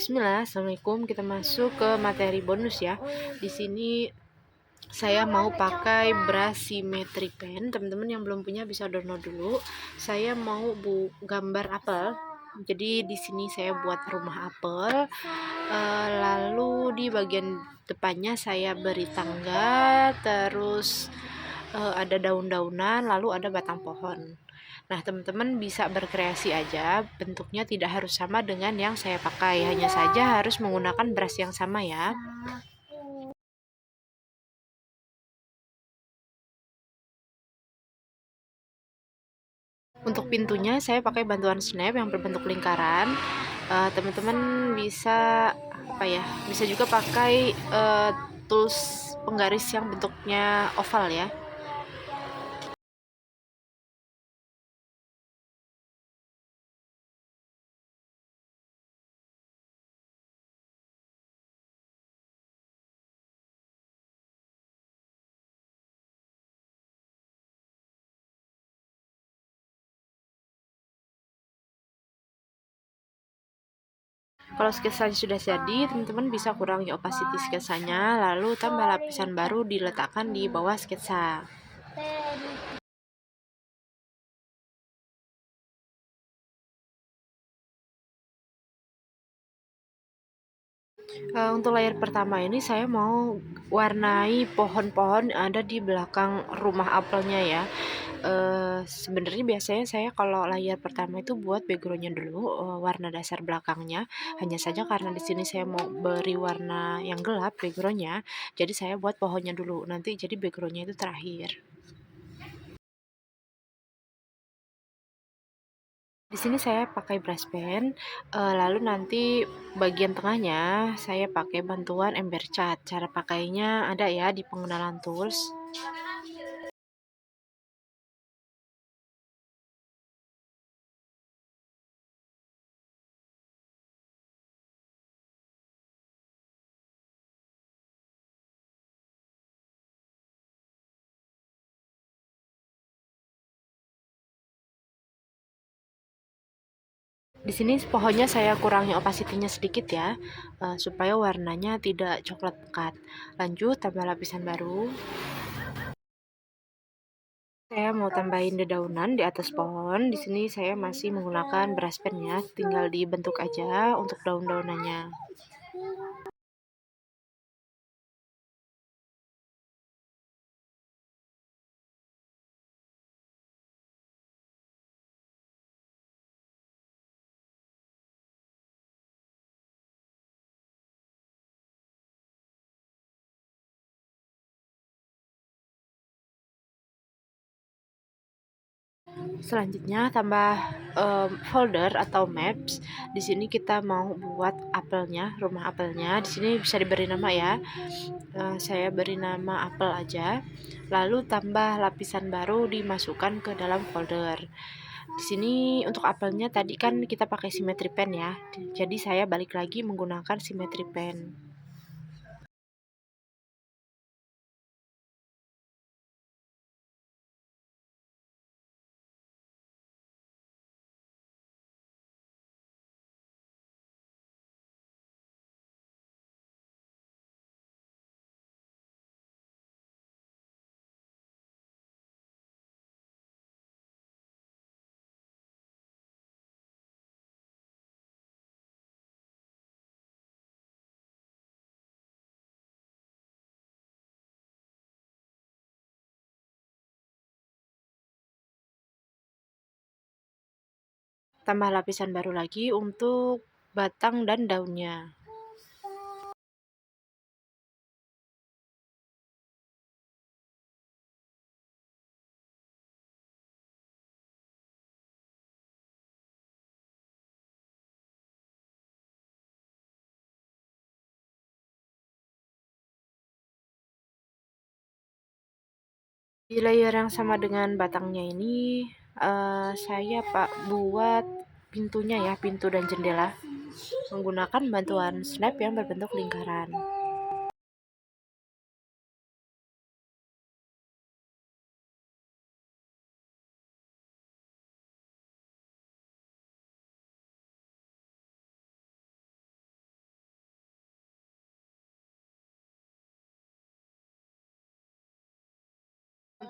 Bismillah, assalamualaikum. Kita masuk ke materi bonus ya. Di sini saya mau pakai brush symmetry pen. Teman-teman yang belum punya bisa download dulu. Saya mau gambar apel. Jadi di sini saya buat rumah apel. Lalu di bagian depannya saya beri tangga, terus ada daun-daunan, lalu ada batang pohon. Nah, teman-teman bisa berkreasi aja, bentuknya tidak harus sama dengan yang saya pakai, hanya saja harus menggunakan brush yang sama ya. Untuk pintunya saya pakai bantuan snap yang berbentuk lingkaran. Teman-teman bisa bisa juga pakai tools penggaris yang bentuknya oval ya. Kalau sketsanya sudah jadi, teman-teman bisa kurangi opacity sketsanya, lalu tambah lapisan baru diletakkan di bawah sketsa. Untuk layer pertama ini saya mau warnai pohon-pohon yang ada di belakang rumah apelnya ya. Sebenarnya biasanya saya kalau layer pertama itu buat backgroundnya dulu, warna dasar belakangnya. Hanya saja karena di sini saya mau beri warna yang gelap backgroundnya, jadi saya buat pohonnya dulu. Nanti jadi backgroundnya itu terakhir. Di sini saya pakai brush pen, lalu nanti bagian tengahnya saya pakai bantuan ember cat. Cara pakainya ada ya di pengenalan tools. Di sini pohonnya saya kurangi opacity-nya sedikit ya, supaya warnanya tidak coklat pekat. Lanjut tambah lapisan baru. Saya mau tambahin dedaunan di atas pohon. Di sini saya masih menggunakan brush pen ya, tinggal dibentuk aja untuk daun-daunannya. Selanjutnya tambah folder atau maps. Di sini kita mau buat apelnya, rumah apelnya. Di sini bisa diberi nama ya. Saya beri nama apel aja. Lalu tambah lapisan baru dimasukkan ke dalam folder. Di sini untuk apelnya tadi kan kita pakai symmetry pen ya. Jadi saya balik lagi menggunakan symmetry pen. Tambah lapisan baru lagi untuk batang dan daunnya. Di layer yang sama dengan batangnya ini, saya buat pintunya ya, pintu dan jendela menggunakan bantuan snap yang berbentuk lingkaran.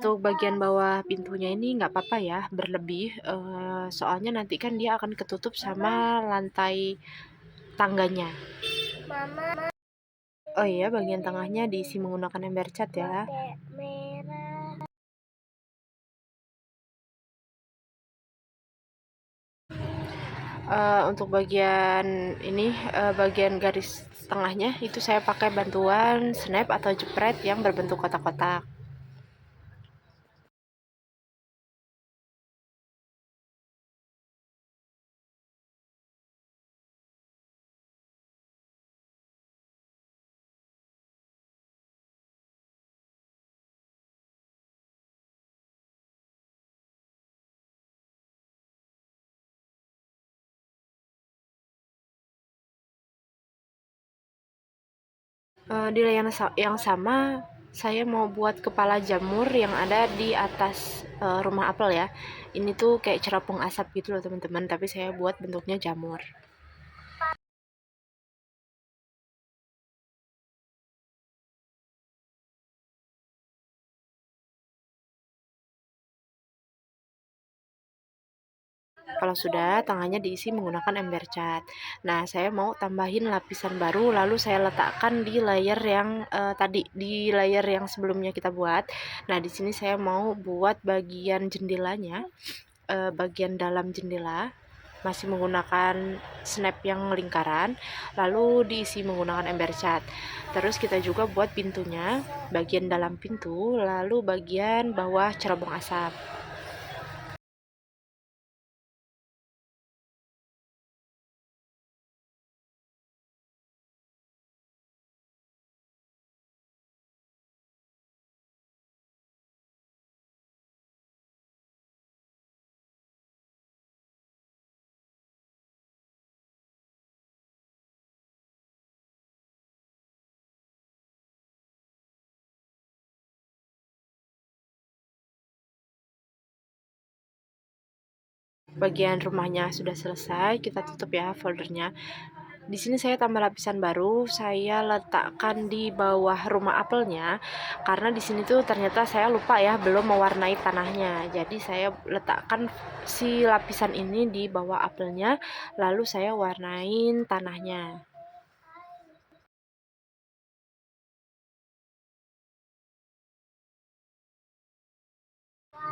untuk bagian bawah pintunya ini nggak apa-apa ya berlebih, soalnya nanti kan dia akan ketutup sama lantai tangganya. Oh iya, bagian tengahnya diisi menggunakan ember cat ya. Untuk bagian ini, bagian garis tengahnya itu saya pakai bantuan snap atau jepret yang berbentuk kotak-kotak. Di layer yang sama, saya mau buat kepala jamur yang ada di atas rumah apel ya. Ini tuh kayak cerapung asap gitu loh teman-teman, tapi saya buat bentuknya jamur. Kalau sudah, tangannya diisi menggunakan ember cat. Nah, saya mau tambahin lapisan baru, lalu saya letakkan di layer yang tadi, di layer yang sebelumnya kita buat. Nah, di sini saya mau buat bagian jendelanya, bagian dalam jendela, masih menggunakan snap yang lingkaran, lalu diisi menggunakan ember cat. Terus kita juga buat pintunya, bagian dalam pintu, lalu bagian bawah cerobong asap. Bagian rumahnya sudah selesai, kita tutup ya foldernya. Di sini saya tambah lapisan baru, saya letakkan di bawah rumah apelnya karena di sini tuh ternyata saya lupa ya belum mewarnai tanahnya. Jadi saya letakkan si lapisan ini di bawah apelnya, lalu saya warnain tanahnya.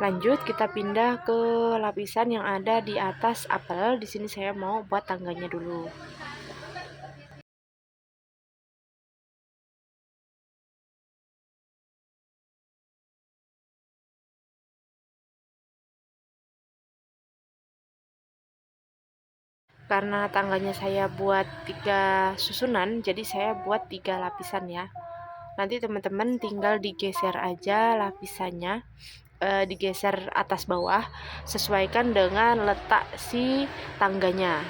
Lanjut kita pindah ke lapisan yang ada di atas apel. Di sini saya mau buat tangganya dulu. Karena tangganya saya buat 3 susunan, jadi saya buat 3 lapisan ya. Nanti teman-teman tinggal digeser aja lapisannya, digeser atas bawah, sesuaikan dengan letak si tangganya.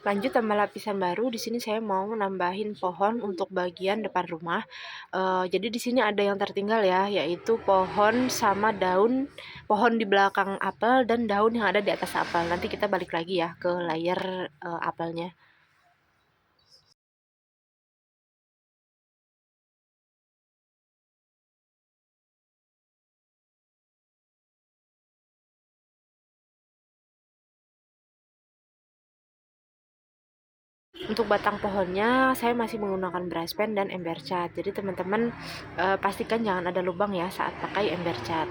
Lanjut tambah lapisan baru, di sini saya mau nambahin pohon untuk bagian depan rumah. Jadi di sini ada yang tertinggal ya, yaitu pohon sama daun, pohon di belakang apel dan daun yang ada di atas apel. Nanti kita balik lagi ya ke layer apelnya. Untuk batang pohonnya saya masih menggunakan brush pen dan ember cat. Jadi teman-teman pastikan jangan ada lubang ya saat pakai ember cat.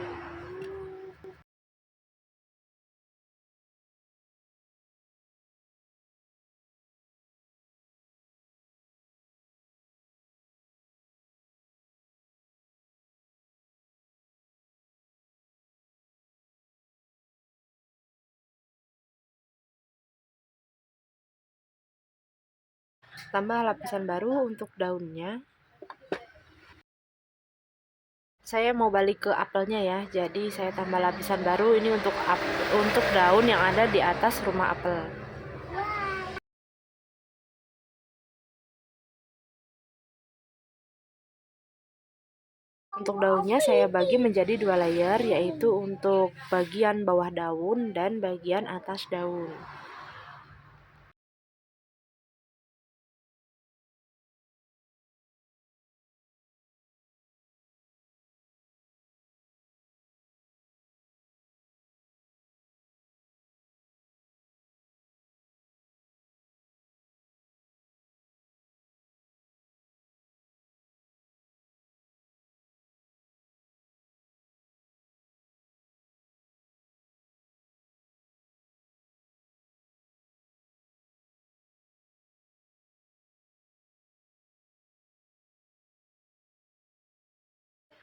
Tambah lapisan baru untuk daunnya. saya mau balik ke apelnya ya, jadi saya tambah lapisan baru ini untuk daun yang ada di atas rumah apel. Untuk daunnya saya bagi menjadi 2 layer, yaitu untuk bagian bawah daun dan bagian atas daun.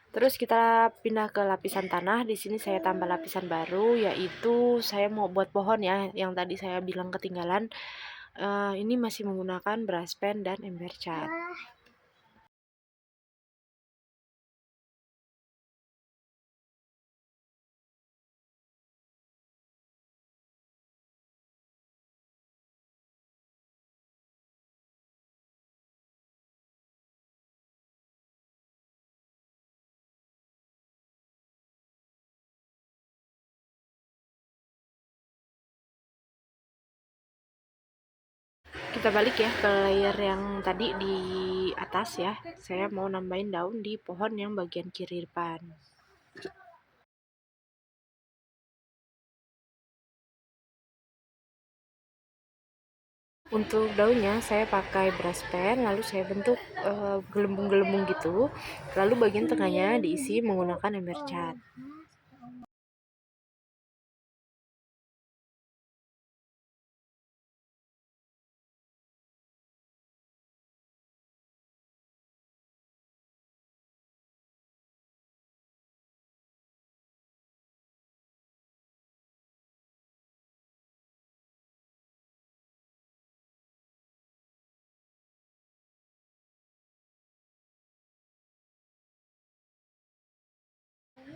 Terus kita pindah ke lapisan tanah. Di sini saya tambah lapisan baru, yaitu saya mau buat pohon ya, yang tadi saya bilang ketinggalan. Ini masih menggunakan brush pen dan ember cat. Kita balik ya ke layer yang tadi di atas ya. Saya mau nambahin daun di pohon yang bagian kiri depan. Untuk daunnya saya pakai brush pen, lalu saya bentuk gelembung-gelembung gitu. Lalu bagian tengahnya diisi menggunakan ember cat.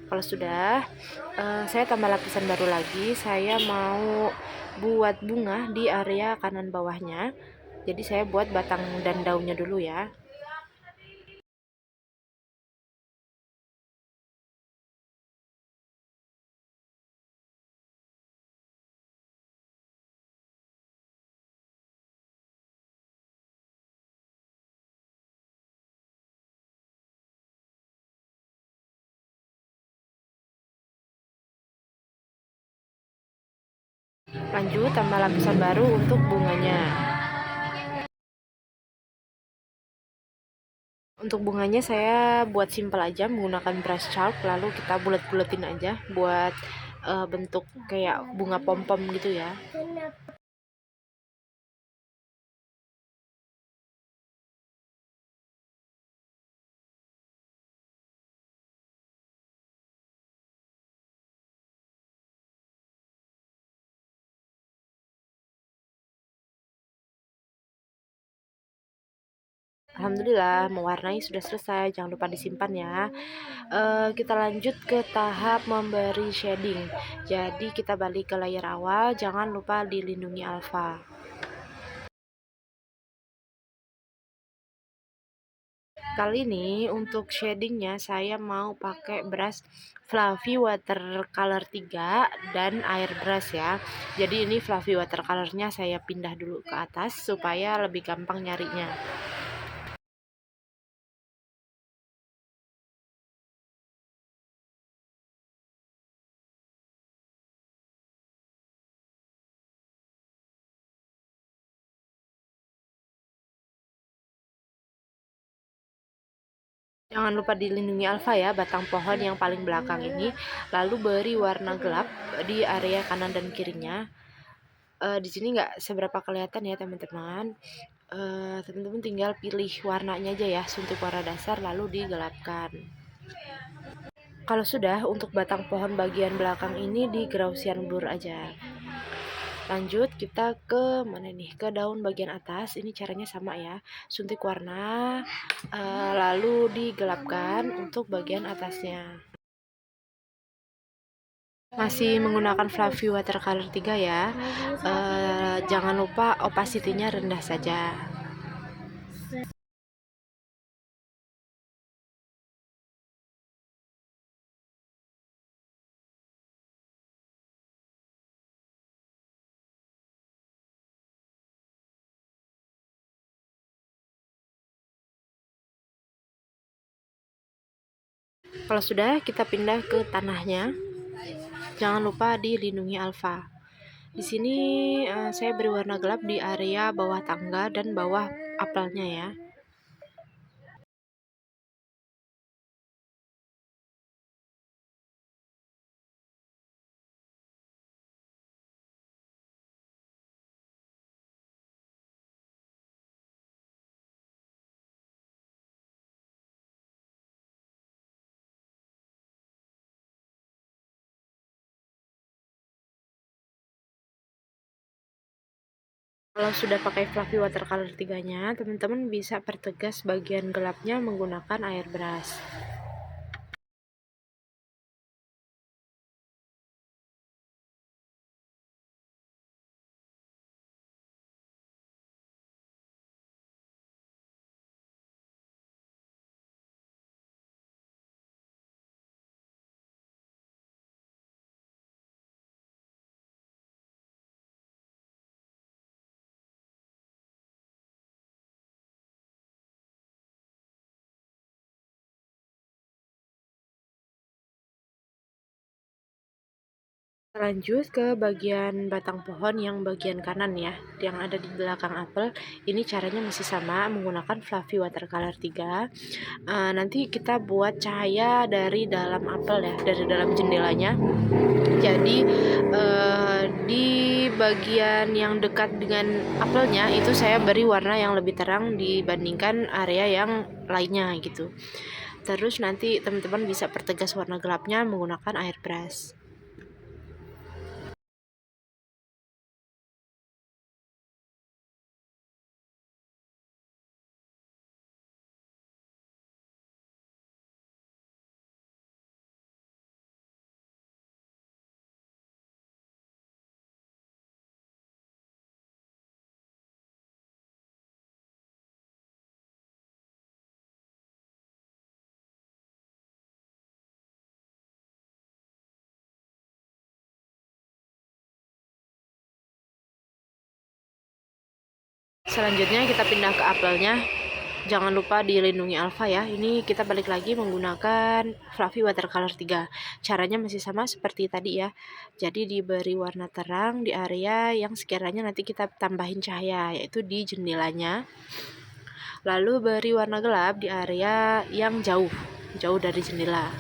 Kalau sudah, saya tambah lapisan baru lagi. Saya mau buat bunga di area kanan bawahnya. Jadi saya buat batang dan daunnya dulu ya. Lanjut tambah lapisan baru untuk bunganya. Untuk bunganya saya buat simple aja menggunakan brush chalk, lalu kita bulat-bulatin aja buat bentuk kayak bunga pom-pom gitu ya. Alhamdulillah mewarnai sudah selesai, jangan lupa disimpan ya. Kita lanjut ke tahap memberi shading. Jadi kita balik ke layer awal, jangan lupa dilindungi alpha. Kali ini untuk shadingnya saya mau pakai brush Fluffy Watercolor 3 dan airbrush ya. Jadi ini Fluffy Watercolornya saya pindah dulu ke atas supaya lebih gampang nyarinya. Jangan lupa dilindungi alpha ya, batang pohon yang paling belakang ini. Lalu beri warna gelap di area kanan dan kirinya. Di sini nggak seberapa kelihatan ya teman-teman. Teman-teman tinggal pilih warnanya aja ya, suntik warna dasar lalu digelapkan. Kalau sudah, untuk batang pohon bagian belakang ini di Gaussian blur aja. Lanjut kita ke mana nih, ke daun bagian atas. Ini caranya sama ya, suntik warna, lalu digelapkan untuk bagian atasnya. Masih menggunakan fluffy watercolor 3 ya, jangan lupa opacity-nya rendah saja. Kalau sudah, kita pindah ke tanahnya. Jangan lupa dilindungi alfa. Di sini saya beri warna gelap di area bawah tangga dan bawah apelnya ya. Kalau sudah pakai fluffy watercolor 3-nya, teman-teman bisa pertegas bagian gelapnya menggunakan airbrush. Lanjut ke bagian batang pohon yang bagian kanan ya, yang ada di belakang apel. Ini caranya masih sama, menggunakan fluffy watercolor 3. Nanti kita buat cahaya dari dalam apel ya, dari dalam jendelanya. Jadi di bagian yang dekat dengan apelnya itu saya beri warna yang lebih terang dibandingkan area yang lainnya gitu. Terus nanti teman-teman bisa pertegas warna gelapnya menggunakan airbrush. Selanjutnya kita pindah ke apelnya. Jangan lupa dilindungi alfa ya. Ini kita balik lagi menggunakan fluffy watercolor 3. Caranya masih sama seperti tadi ya. Jadi diberi warna terang di area yang sekiranya nanti kita tambahin cahaya, yaitu di jendelanya. Lalu beri warna gelap di area yang jauh dari jendela.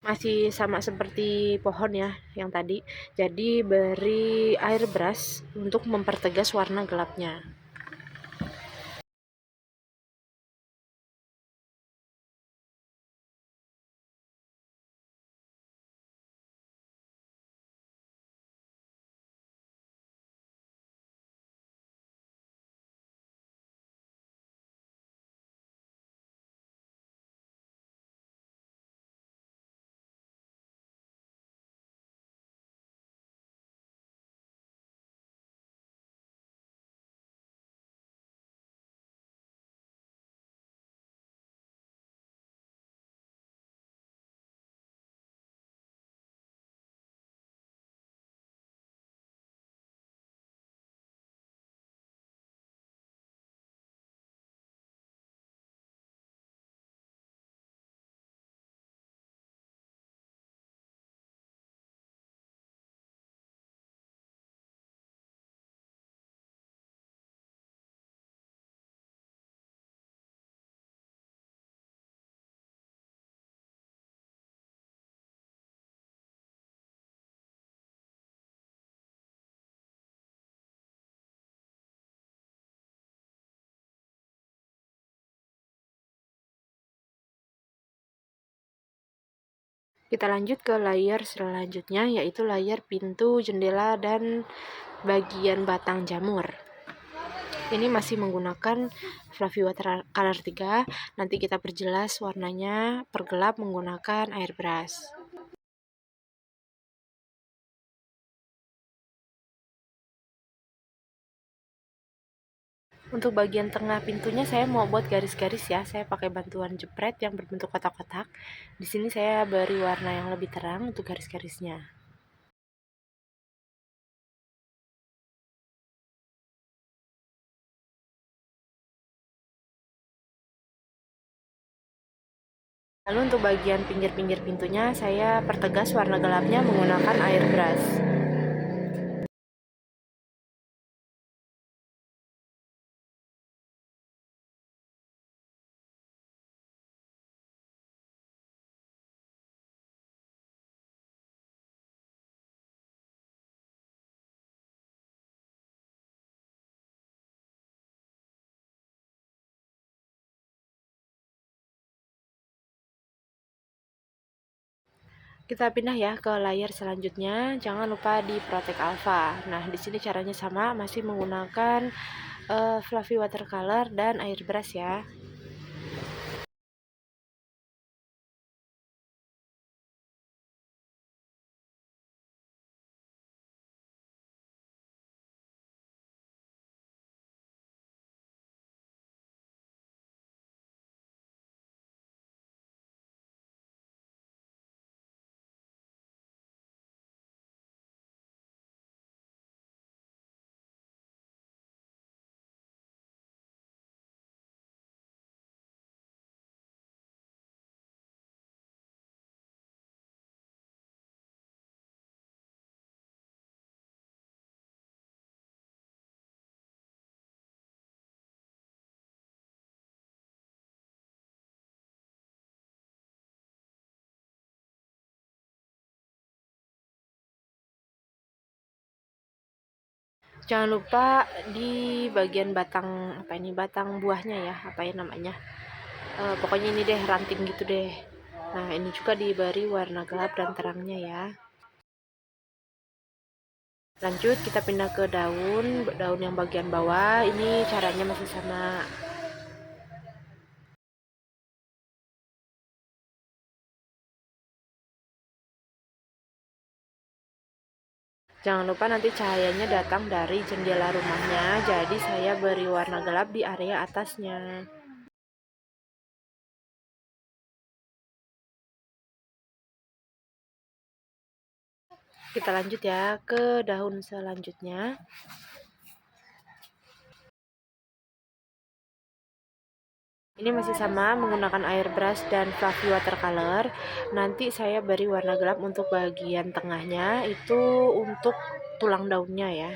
Masih sama seperti pohon ya yang tadi. Jadi beri airbrush untuk mempertegas warna gelapnya. Kita lanjut ke layer selanjutnya, yaitu layer pintu, jendela, dan bagian batang jamur. Ini masih menggunakan Fluffy Watercolor 3. Nanti kita perjelas warnanya, pergelap menggunakan airbrush. Untuk bagian tengah pintunya saya mau buat garis-garis ya. Saya pakai bantuan jepret yang berbentuk kotak-kotak. Di sini saya beri warna yang lebih terang untuk garis-garisnya. Lalu untuk bagian pinggir-pinggir pintunya saya pertegas warna gelapnya menggunakan airbrush. Kita pindah ya ke layer selanjutnya. Jangan lupa di Protect Alpha. Nah, di sini caranya sama, masih menggunakan Fluffy Watercolor dan airbrush ya. Jangan lupa di bagian batang batang buahnya ya, apa ya namanya? Pokoknya ini deh ranting gitu deh. Nah, ini juga diberi warna gelap dan terangnya ya. Lanjut kita pindah ke daun yang bagian bawah. Ini caranya masih sama. Jangan lupa nanti cahayanya datang dari jendela rumahnya, jadi saya beri warna gelap di area atasnya. Kita lanjut ya ke daun selanjutnya. Ini masih sama menggunakan airbrush dan Fluffy Watercolor. Nanti saya beri warna gelap untuk bagian tengahnya, itu untuk tulang daunnya ya.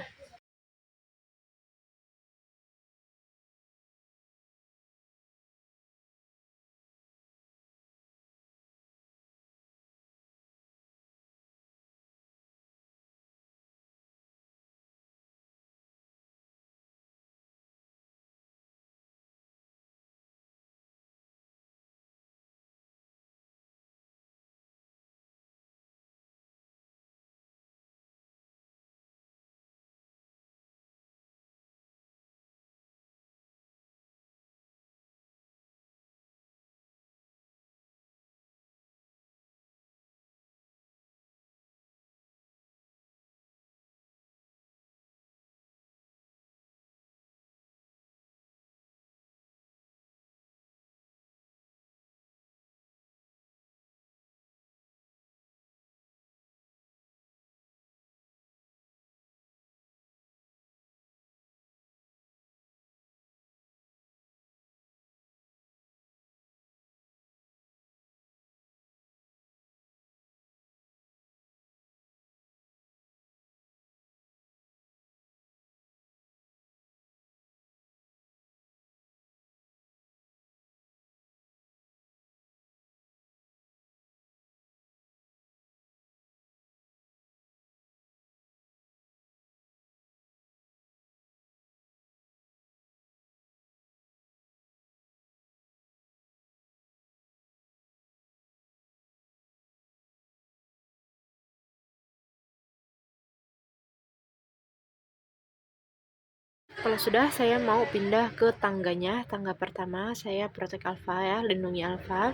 Kalau sudah, saya mau pindah ke tangganya. Tangga pertama saya Protect Alpha ya, lindungi Alpha.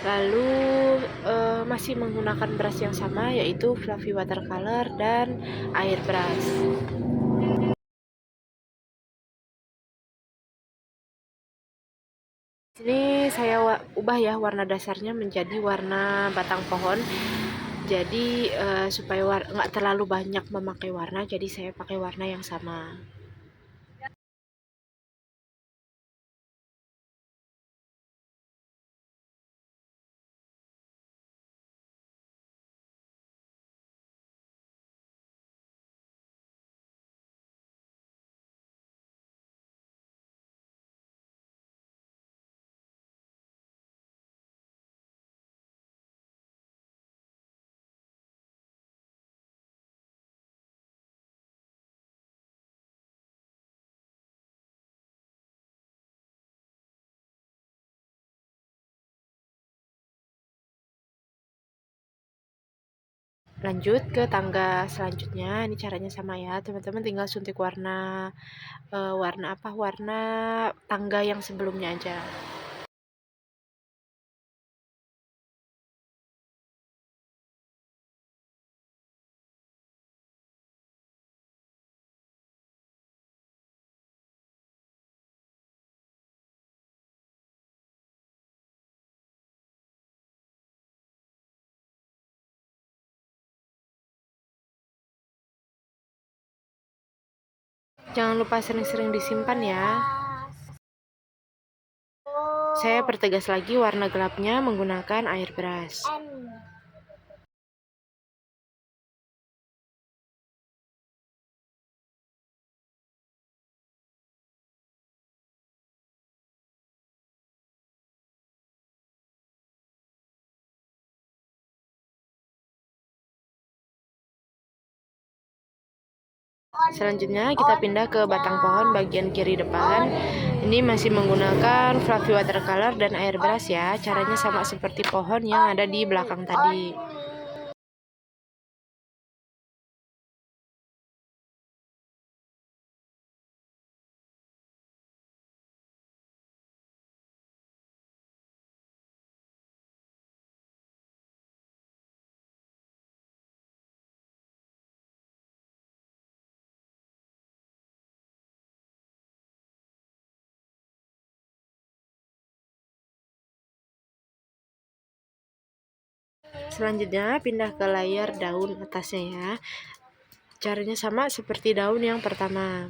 Lalu masih menggunakan brush yang sama, yaitu Fluffy Watercolor dan air brush. Sini saya ubah ya warna dasarnya menjadi warna batang pohon. Jadi supaya nggak terlalu banyak memakai warna, jadi saya pakai warna yang sama. Lanjut ke tangga selanjutnya. Ini caranya sama ya, teman-teman tinggal suntik warna warna tangga yang sebelumnya aja. Jangan lupa sering-sering disimpan ya. Saya pertegas lagi warna gelapnya menggunakan air brush. Selanjutnya kita pindah ke batang pohon bagian kiri depan. Ini masih menggunakan Fluffy Watercolor dan air brush ya. Caranya sama seperti pohon yang ada di belakang tadi. Selanjutnya pindah ke layar daun atasnya ya. Caranya sama seperti daun yang pertama.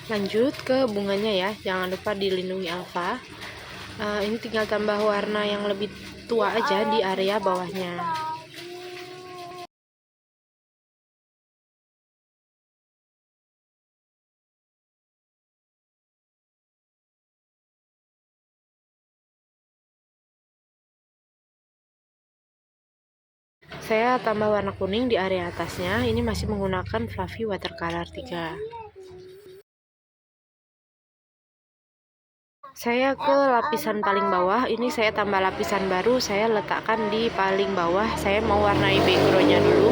Lanjut ke bunganya ya, jangan lupa dilindungi alfa. Ini tinggal tambah warna yang lebih tua aja di area bawahnya. Saya tambah warna kuning di area atasnya. Ini masih menggunakan Fluffy Watercolor 3. Saya ke lapisan paling bawah. Ini saya tambah lapisan baru, saya letakkan di paling bawah. Saya mau warnai backgroundnya dulu.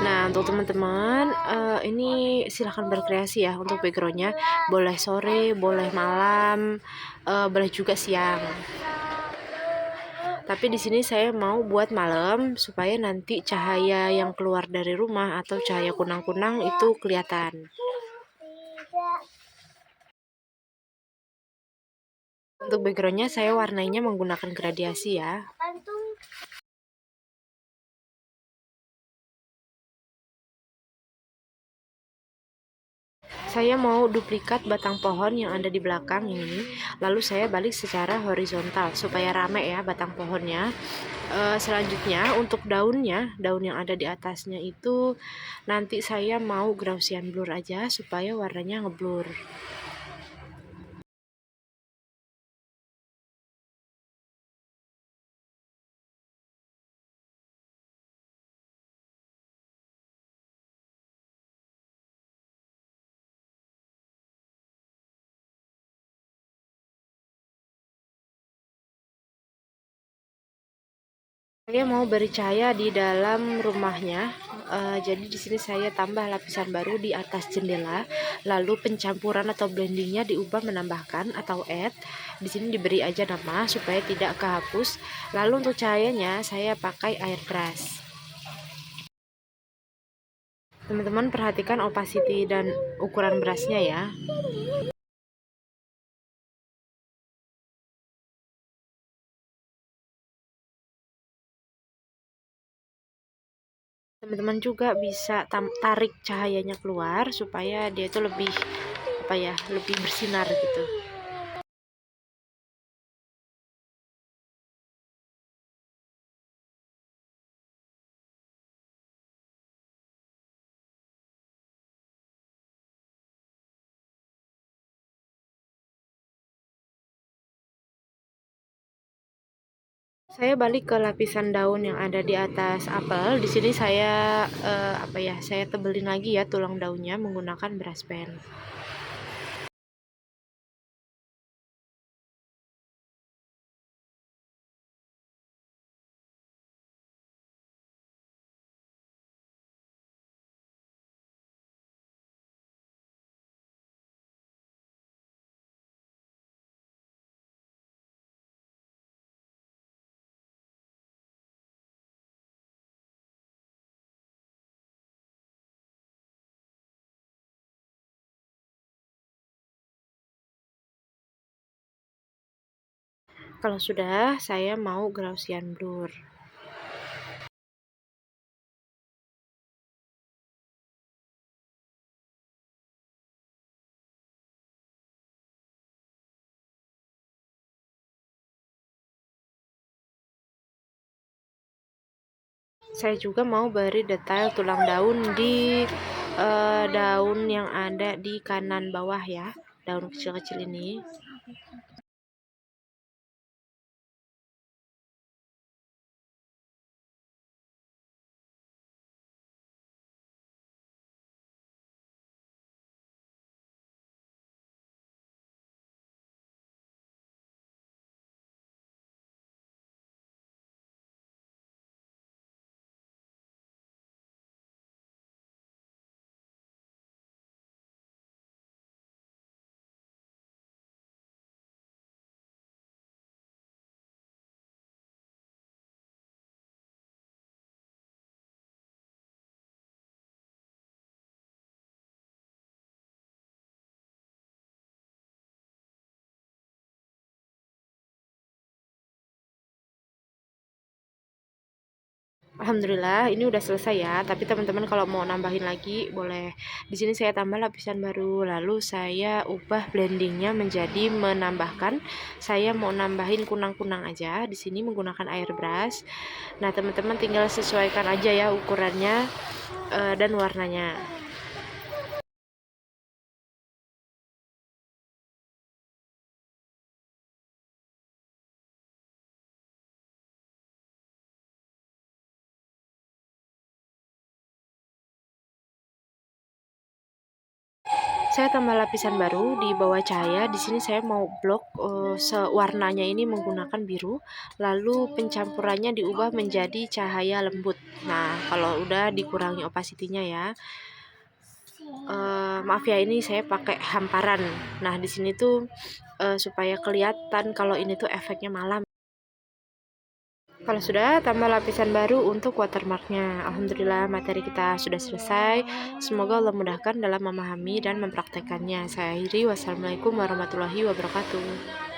Nah, untuk teman-teman ini silahkan berkreasi ya untuk backgroundnya. Boleh sore, boleh malam, boleh juga siang. Tapi di sini saya mau buat malam supaya nanti cahaya yang keluar dari rumah atau cahaya kunang-kunang itu kelihatan. Untuk backgroundnya saya warnainya menggunakan gradasi ya. Saya mau duplikat batang pohon yang ada di belakang ini, lalu saya balik secara horizontal supaya rame ya batang pohonnya. Selanjutnya untuk daunnya, daun yang ada di atasnya itu nanti saya mau Gaussian blur aja supaya warnanya ngeblur. Saya mau beri cahaya di dalam rumahnya, jadi di sini saya tambah lapisan baru di atas jendela, lalu pencampuran atau blendingnya diubah menambahkan atau add. Di sini diberi aja nama supaya tidak kehapus. Lalu untuk cahayanya saya pakai airbrush. Teman-teman perhatikan opacity dan ukuran brushnya ya. Teman-teman juga bisa tarik cahayanya keluar supaya dia itu lebih lebih bersinar gitu. Saya balik ke lapisan daun yang ada di atas apel. Di sini saya saya tebelin lagi ya tulang daunnya menggunakan brush pen. Kalau sudah, saya mau Gaussian blur. Saya juga mau beri detail tulang daun di daun yang ada di kanan bawah ya, daun kecil-kecil ini. Alhamdulillah ini udah selesai ya, tapi teman-teman kalau mau nambahin lagi boleh. Di sini saya tambah lapisan baru, lalu saya ubah blendingnya menjadi menambahkan. Saya mau nambahin kunang-kunang aja di sini menggunakan airbrush. Nah, teman-teman tinggal sesuaikan aja ya ukurannya dan warnanya. Saya tambah lapisan baru di bawah cahaya. Di sini saya mau blok warnanya ini menggunakan biru, lalu pencampurannya diubah menjadi cahaya lembut. Nah, kalau udah dikurangi opacity-nya ya. Maaf ya, ini saya pakai hamparan. Nah, di sini tuh supaya kelihatan kalau ini tuh efeknya malam. Kalau sudah, tambah lapisan baru untuk watermarknya. Alhamdulillah materi kita sudah selesai. Semoga Allah mudahkan dalam memahami dan mempraktekannya. Saya akhiri, wassalamualaikum warahmatullahi wabarakatuh.